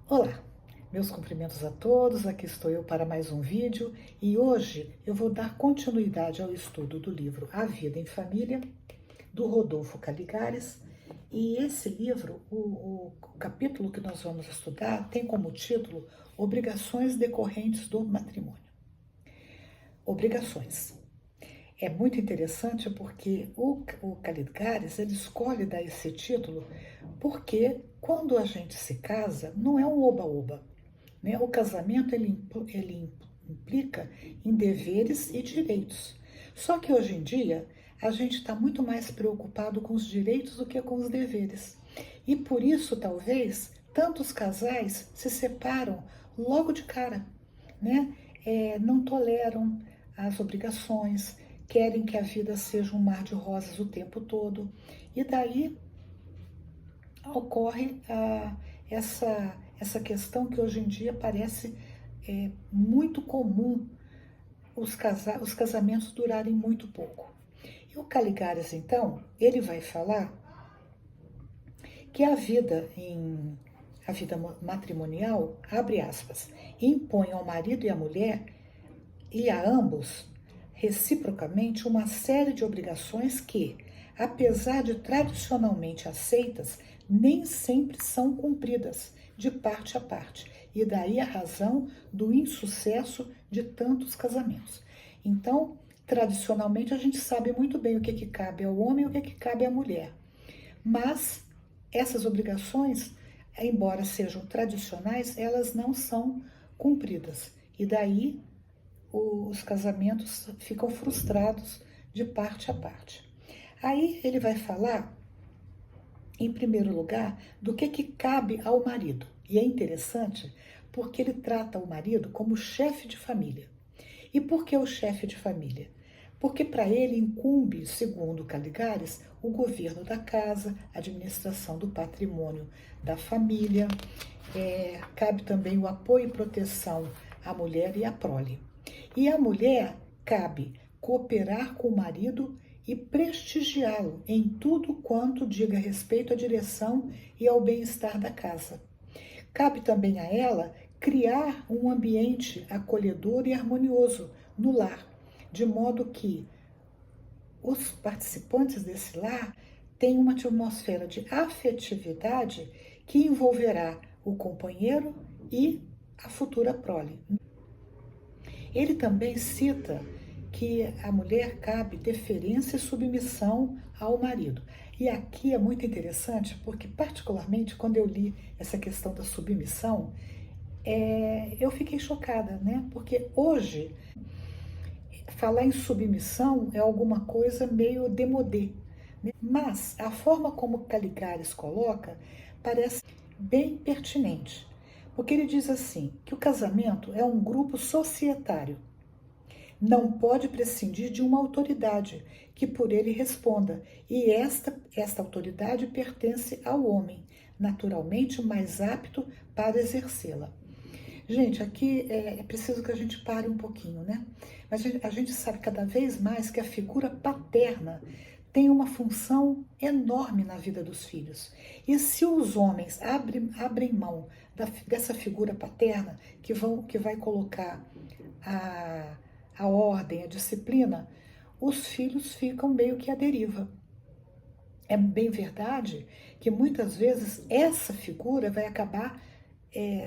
Olá, meus cumprimentos a todos, aqui estou eu para mais um vídeo e hoje eu vou dar continuidade ao estudo do livro A Vida em Família, do Rodolfo Caligares, e esse livro, o capítulo que nós vamos estudar tem como título Obrigações decorrentes do matrimônio. Obrigações. É muito interessante porque o Caligares ele escolhe dar esse título porque quando a gente se casa não é um oba-oba, né? O casamento ele implica em deveres e direitos. Só que hoje em dia a gente está muito mais preocupado com os direitos do que com os deveres. E por isso, talvez, tantos casais se separam logo de cara, né? Não toleram as obrigações, querem que a vida seja um mar de rosas o tempo todo. E daí ocorre essa questão que hoje em dia parece muito comum os casamentos durarem muito pouco. E o Caligares, então, ele vai falar que a vida matrimonial, abre aspas, impõe ao marido e à mulher e a ambos, reciprocamente, uma série de obrigações que, apesar de tradicionalmente aceitas, nem sempre são cumpridas de parte a parte, e daí a razão do insucesso de tantos casamentos. Então, tradicionalmente, a gente sabe muito bem o que cabe ao homem e o que cabe à mulher, mas essas obrigações, embora sejam tradicionais, elas não são cumpridas, e daí os casamentos ficam frustrados de parte a parte. Aí ele vai falar, em primeiro lugar, do que cabe ao marido. E é interessante porque ele trata o marido como chefe de família. E por que o chefe de família? Porque para ele incumbe, segundo Caligares, o governo da casa, a administração do patrimônio da família, cabe também o apoio e proteção à mulher e à prole. E à mulher cabe cooperar com o marido e prestigiá-lo em tudo quanto diga respeito à direção e ao bem-estar da casa. Cabe também a ela criar um ambiente acolhedor e harmonioso no lar, de modo que os participantes desse lar tenham uma atmosfera de afetividade que envolverá o companheiro e a futura prole. Ele também cita que a mulher cabe deferência e submissão ao marido. E aqui é muito interessante porque, particularmente, quando eu li essa questão da submissão, eu fiquei chocada, né? Porque hoje, falar em submissão é alguma coisa meio démodé, né? Mas a forma como Caligares coloca parece bem pertinente. Porque ele diz assim, que o casamento é um grupo societário. Não pode prescindir de uma autoridade que por ele responda, e esta autoridade pertence ao homem, naturalmente mais apto para exercê-la. Gente, aqui é preciso que a gente pare um pouquinho, né? Mas a gente sabe cada vez mais que a figura paterna tem uma função enorme na vida dos filhos. E se os homens abrem mão dessa figura paterna que vai colocar a ordem, a disciplina, os filhos ficam meio que à deriva. É bem verdade que muitas vezes essa figura vai acabar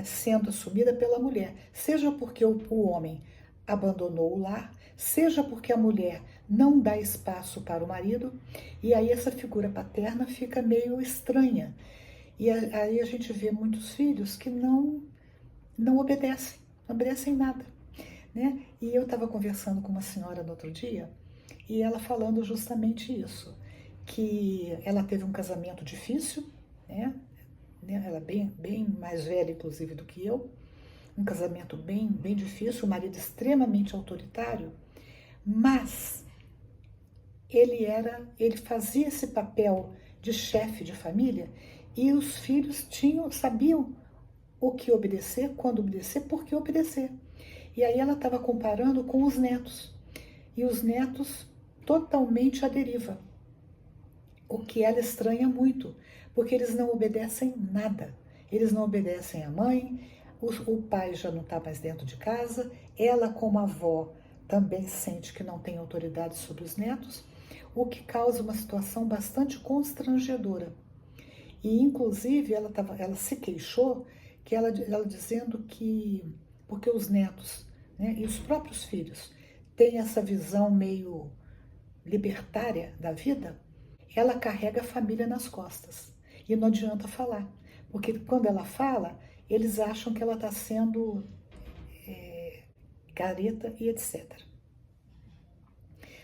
sendo assumida pela mulher, seja porque o homem abandonou o lar, seja porque a mulher não dá espaço para o marido, e aí essa figura paterna fica meio estranha. E aí a gente vê muitos filhos que não obedecem nada, né? E eu estava conversando com uma senhora no outro dia, e ela falando justamente isso, que ela teve um casamento difícil, né? Ela é bem mais velha, inclusive, do que eu, um casamento bem difícil, o marido extremamente autoritário, mas ele fazia esse papel de chefe de família e os filhos sabiam o que obedecer, quando obedecer, por que obedecer. E aí ela estava comparando com os netos, e os netos totalmente à deriva, o que ela estranha muito, porque eles não obedecem nada. eles não obedecem à mãe, o pai já não está mais dentro de casa, ela, como avó, também sente que não tem autoridade sobre os netos, o que causa uma situação bastante constrangedora. E, inclusive, ela se queixou, que ela dizendo que, porque os netos, né, e os próprios filhos têm essa visão meio libertária da vida, ela carrega a família nas costas. E não adianta falar, porque quando ela fala, eles acham que ela está sendo careta e etc.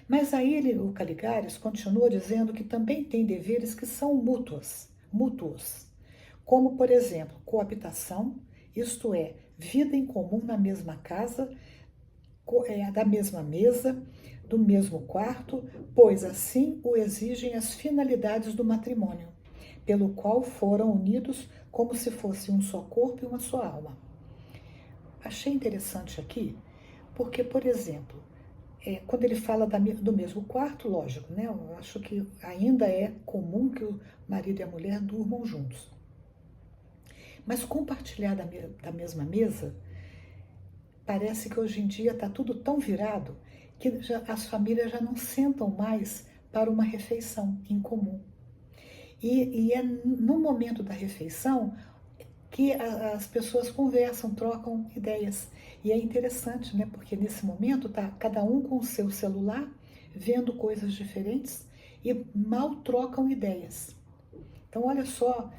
Mas aí o Caligares continua dizendo que também tem deveres que são mútuos, como, por exemplo, coabitação, isto é, vida em comum na mesma casa, da mesma mesa, do mesmo quarto, pois assim o exigem as finalidades do matrimônio, pelo qual foram unidos como se fosse um só corpo e uma só alma. Achei interessante aqui, porque, por exemplo, quando ele fala do mesmo quarto, lógico, né? Eu acho que ainda é comum que o marido e a mulher durmam juntos. Mas compartilhar da mesma mesa, parece que hoje em dia está tudo tão virado que as famílias já não sentam mais para uma refeição em comum. E é no momento da refeição que as pessoas conversam, trocam ideias. E é interessante, né? Porque nesse momento tá cada um com o seu celular, vendo coisas diferentes e mal trocam ideias. Então, olha só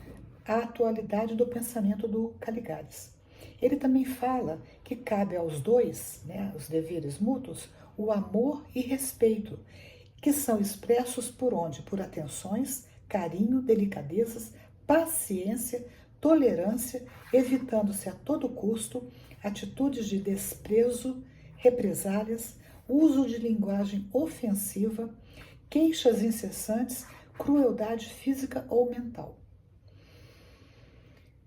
a atualidade do pensamento do Caligares. Ele também fala que cabe aos dois, né, os deveres mútuos, o amor e respeito, que são expressos por onde? Por atenções, carinho, delicadezas, paciência, tolerância, evitando-se a todo custo atitudes de desprezo, represálias, uso de linguagem ofensiva, queixas incessantes, crueldade física ou mental.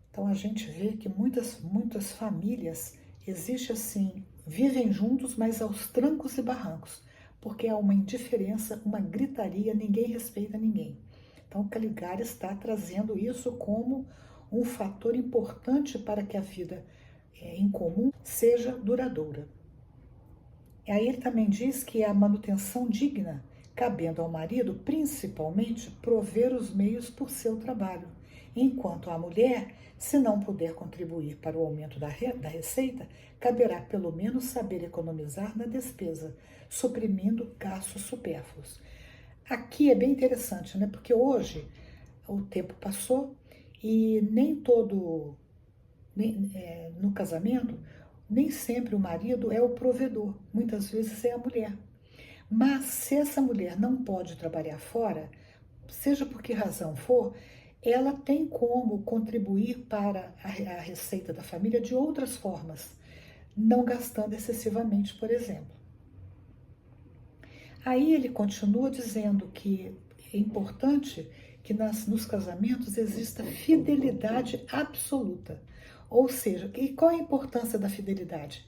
Então a gente vê que muitas famílias existem assim, vivem juntos, mas aos trancos e barrancos, porque há uma indiferença, uma gritaria, ninguém respeita ninguém. Então Caligares está trazendo isso como um fator importante para que a vida em comum seja duradoura. E aí ele também diz que a manutenção digna, cabendo ao marido, principalmente, prover os meios por seu trabalho, enquanto a mulher, se não puder contribuir para o aumento da receita, caberá pelo menos saber economizar na despesa, suprimindo gastos supérfluos. Aqui é bem interessante, né? Porque hoje o tempo passou e nem todo, no casamento, nem sempre o marido é o provedor, muitas vezes é a mulher. Mas se essa mulher não pode trabalhar fora, seja por que razão for, ela tem como contribuir para a receita da família de outras formas, não gastando excessivamente, por exemplo. Aí ele continua dizendo que é importante que nos casamentos exista fidelidade absoluta. Ou seja, e qual a importância da fidelidade?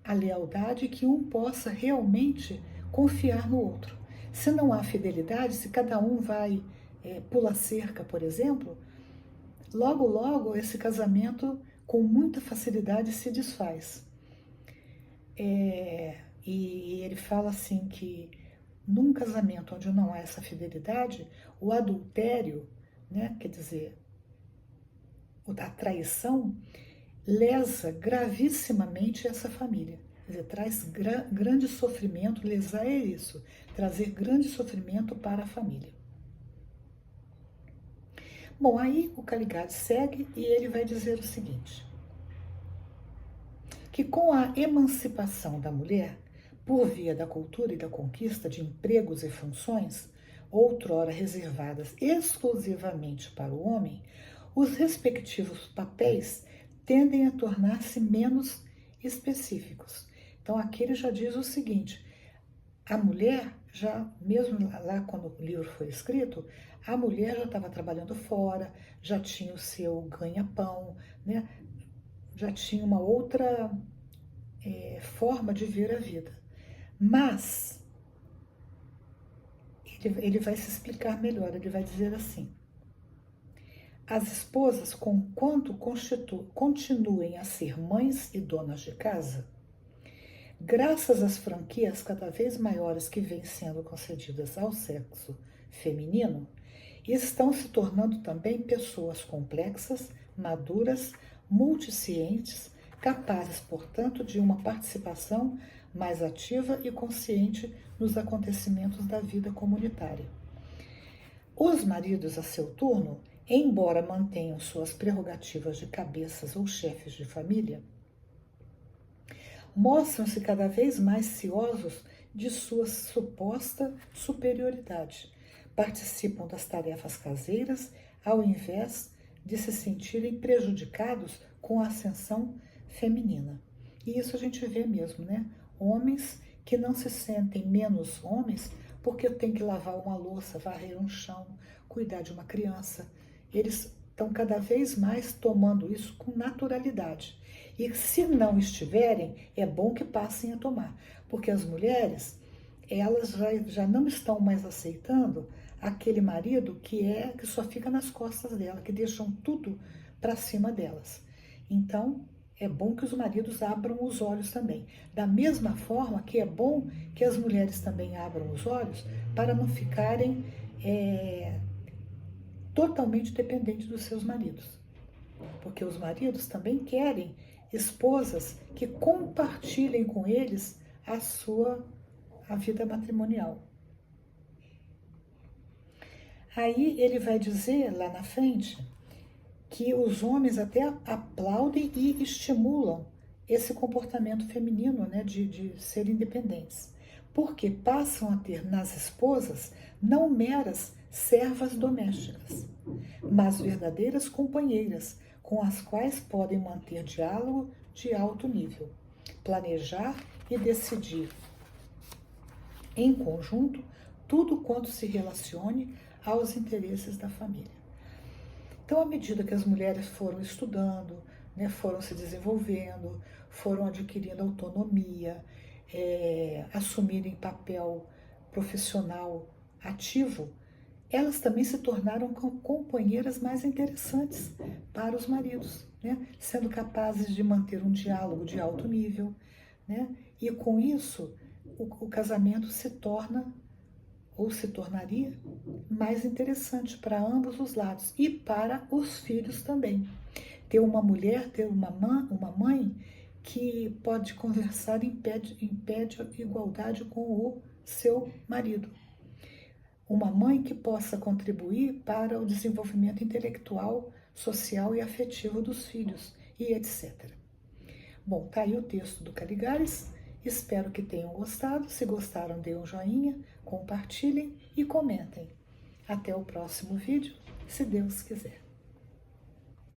A lealdade, que um possa realmente confiar no outro. Se não há fidelidade, se cada um vai pular cerca, por exemplo, logo, logo esse casamento com muita facilidade se desfaz. E ele fala assim que num casamento onde não há essa fidelidade, o adultério, né, quer dizer, a traição, lesa gravissimamente essa família. Quer dizer, traz grande sofrimento, lesar é isso, trazer grande sofrimento para a família. Bom, aí o Caligares segue e ele vai dizer o seguinte, que com a emancipação da mulher, por via da cultura e da conquista de empregos e funções, outrora reservadas exclusivamente para o homem, os respectivos papéis tendem a tornar-se menos específicos. Então aqui ele já diz o seguinte, a mulher já, mesmo lá quando o livro foi escrito, a mulher já estava trabalhando fora, já tinha o seu ganha-pão, né? Já tinha uma outra forma de ver a vida. Mas ele vai se explicar melhor, ele vai dizer assim, As esposas, conquanto continuem a ser mães e donas de casa, graças às franquias cada vez maiores que vêm sendo concedidas ao sexo feminino, estão se tornando também pessoas complexas, maduras, multiscientes, capazes, portanto, de uma participação mais ativa e consciente nos acontecimentos da vida comunitária. Os maridos, a seu turno, embora mantenham suas prerrogativas de cabeças ou chefes de família, mostram-se cada vez mais ciosos de sua suposta superioridade. Participam das tarefas caseiras ao invés de se sentirem prejudicados com a ascensão feminina. E isso a gente vê mesmo, né? Homens que não se sentem menos homens porque tem que lavar uma louça, varrer um chão, cuidar de uma criança. Eles estão cada vez mais tomando isso com naturalidade. E se não estiverem, é bom que passem a tomar, porque as mulheres, elas já não estão mais aceitando aquele marido que só fica nas costas dela, que deixam tudo para cima delas. Então, é bom que os maridos abram os olhos também. Da mesma forma que é bom que as mulheres também abram os olhos para não ficarem totalmente dependentes dos seus maridos. Porque os maridos também querem esposas que compartilhem com eles a vida matrimonial. Aí ele vai dizer lá na frente que os homens até aplaudem e estimulam esse comportamento feminino, né, de serem independentes, porque passam a ter nas esposas não meras servas domésticas, mas verdadeiras companheiras com as quais podem manter diálogo de alto nível, planejar e decidir em conjunto tudo quanto se relacione aos interesses da família. Então, à medida que as mulheres foram estudando, né, foram se desenvolvendo, foram adquirindo autonomia, assumirem papel profissional ativo, elas também se tornaram companheiras mais interessantes para os maridos, né, sendo capazes de manter um diálogo de alto nível, né, e com isso o casamento se torna ou se tornaria mais interessante para ambos os lados e para os filhos também. Ter uma mulher, ter uma mãe que pode conversar em pé de igualdade com o seu marido. Uma mãe que possa contribuir para o desenvolvimento intelectual, social e afetivo dos filhos, e etc. Bom, tá aí o texto do Caligares. Espero que tenham gostado. Se gostaram, dê um joinha, compartilhem e comentem. Até o próximo vídeo, se Deus quiser.